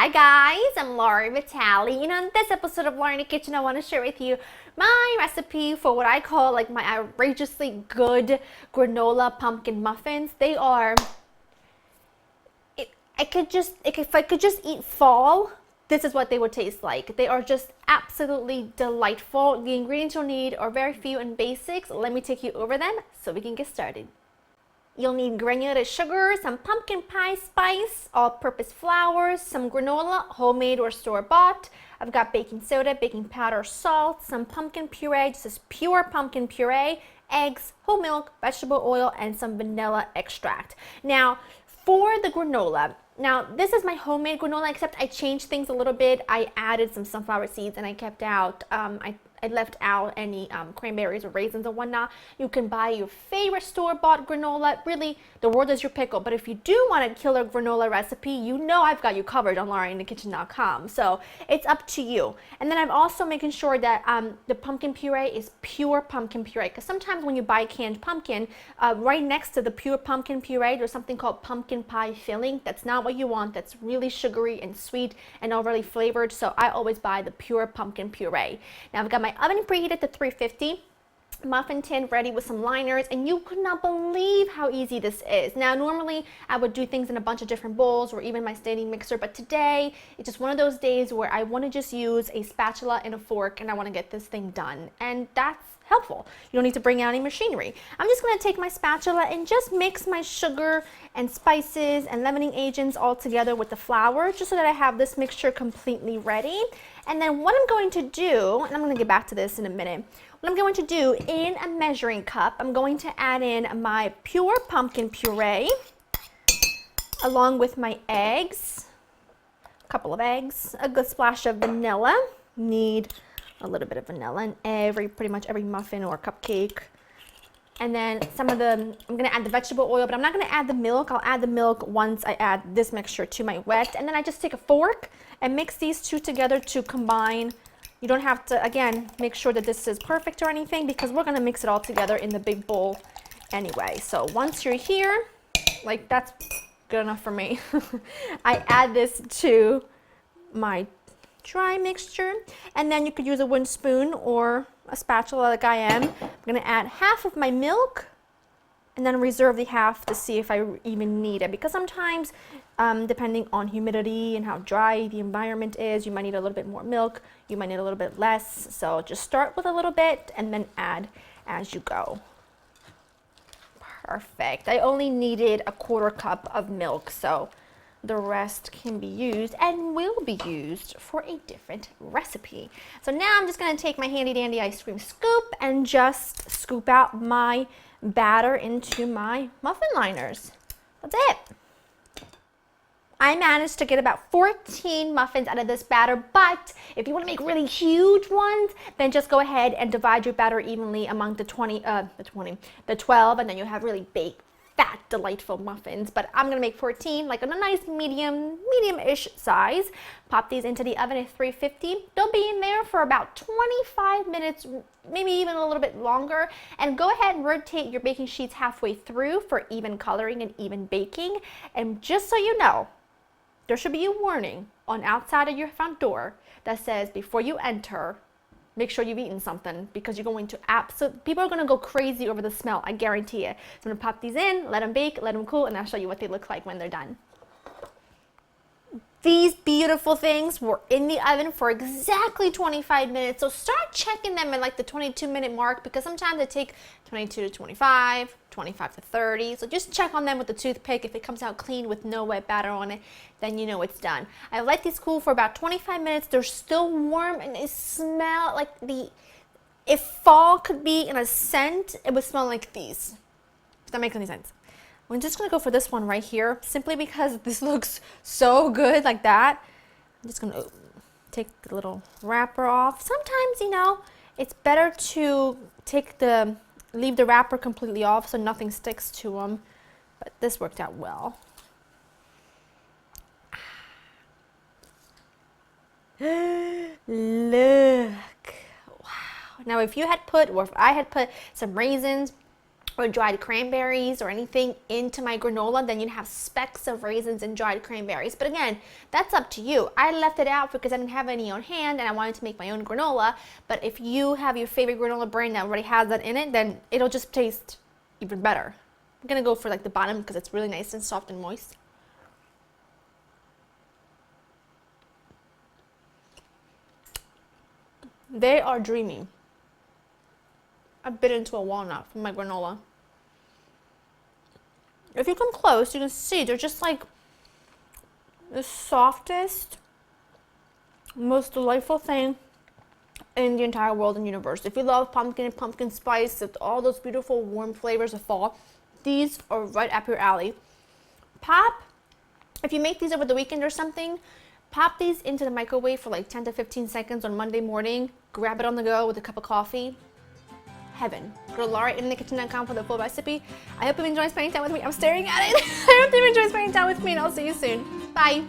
Hi guys, I'm Laura Vitale. In this episode of Laura in the Kitchen, I want to share with you my recipe for what I call like my outrageously good granola pumpkin muffins. They are, if I could just eat fall, this is what they would taste like. They are just absolutely delightful. The ingredients you'll need are very few and basics. Let me take you over them so we can get started. You'll need granulated sugar, some pumpkin pie spice, all-purpose flour, some granola, homemade or store-bought. I've got baking soda, baking powder, salt, some pumpkin puree, this is pure pumpkin puree, eggs, whole milk, vegetable oil, and some vanilla extract. Now, for the granola, now this is my homemade granola, except I changed things a little bit. I added some sunflower seeds and I kept out, I left out any cranberries or raisins or whatnot. You can buy your favorite store-bought granola. Really, the world is your pickle. But if you do want a killer granola recipe, you know I've got you covered on laurainthekitchen.com. So it's up to you. And then I'm also making sure that the pumpkin puree is pure pumpkin puree. Because sometimes when you buy canned pumpkin, right next to the pure pumpkin puree, there's something called pumpkin pie filling. That's not what you want. That's really sugary and sweet and overly flavored. So I always buy the pure pumpkin puree. Now I've got my oven preheated to 350, muffin tin ready with some liners, and you could not believe how easy this is. Now normally I would do things in a bunch of different bowls or even my standing mixer, but today it's just one of those days where I want to just use a spatula and a fork and I want to get this thing done, and that's helpful. You don't need to bring out any machinery. I'm just going to take my spatula and just mix my sugar and spices and leavening agents all together with the flour, just so that I have this mixture completely ready. And then what I'm going to do, and I'm going to get back to this in a minute, what I'm going to do in a measuring cup, I'm going to add in my pure pumpkin puree along with my eggs, a couple of eggs, a good splash of vanilla, need a little bit of vanilla in pretty much every muffin or cupcake. And then I'm going to add the vegetable oil, but I'm not going to add the milk. I'll add the milk once I add this mixture to my wet. And then I just take a fork and mix these two together to combine. You don't have to, again, make sure that this is perfect or anything, because we're going to mix it all together in the big bowl anyway. So once you're here, like that's good enough for me. I add this to my dry mixture, and then you could use a wooden spoon or a spatula like I am. I'm going to add half of my milk and then reserve the half to see if I even need it, because sometimes depending on humidity and how dry the environment is, you might need a little bit more milk, you might need a little bit less. So just start with a little bit and then add as you go. Perfect. I only needed a quarter cup of milk, so the rest can be used and will be used for a different recipe. So now I'm just going to take my handy dandy ice cream scoop and just scoop out my batter into my muffin liners. That's it. I managed to get about 14 muffins out of this batter, but if you want to make really huge ones, then just go ahead and divide your batter evenly among the 12, and then you'll have really baked, fat, delightful muffins. But I'm gonna make 14, like in a nice medium-ish size. Pop these into the oven at 350. They'll be in there for about 25 minutes, maybe even a little bit longer. And go ahead and rotate your baking sheets halfway through for even coloring and even baking. And just so you know, there should be a warning on outside of your front door that says before you enter, make sure you've eaten something, because you're going to people are going to go crazy over the smell, I guarantee it. So I'm going to pop these in, let them bake, let them cool, and I'll show you what they look like when they're done. These beautiful things were in the oven for exactly 25 minutes. So start checking them at like the 22-minute mark, because sometimes they take 22 to 25, 25 to 30. So just check on them with the toothpick. If it comes out clean with no wet batter on it, then you know it's done. I let these cool for about 25 minutes. They're still warm and they smell like if fall could be in a scent, it would smell like these. If that makes any sense. I'm just going to go for this one right here, simply because this looks so good like that. I'm just going to take the little wrapper off. Sometimes, you know, it's better to leave the wrapper completely off so nothing sticks to them. But this worked out well. Look. Wow. Now if you had put, or if I had put some raisins or dried cranberries or anything into my granola, then you'd have specks of raisins and dried cranberries. But again, that's up to you. I left it out because I didn't have any on hand and I wanted to make my own granola. But if you have your favorite granola brand that already has that in it, then it'll just taste even better. I'm gonna go for like the bottom because it's really nice and soft and moist. They are dreamy. I bit into a walnut from my granola. If you come close, you can see they're just like the softest, most delightful thing in the entire world and universe. If you love pumpkin and pumpkin spice, with all those beautiful warm flavors of fall, these are right up your alley. If you make these over the weekend or something, pop these into the microwave for like 10 to 15 seconds on Monday morning. Grab it on the go with a cup of coffee. Heaven. Go to laurainthekitchen.com for the full recipe. I hope you enjoyed spending time with me. I'm staring at it. I hope you enjoyed spending time with me, and I'll see you soon. Bye.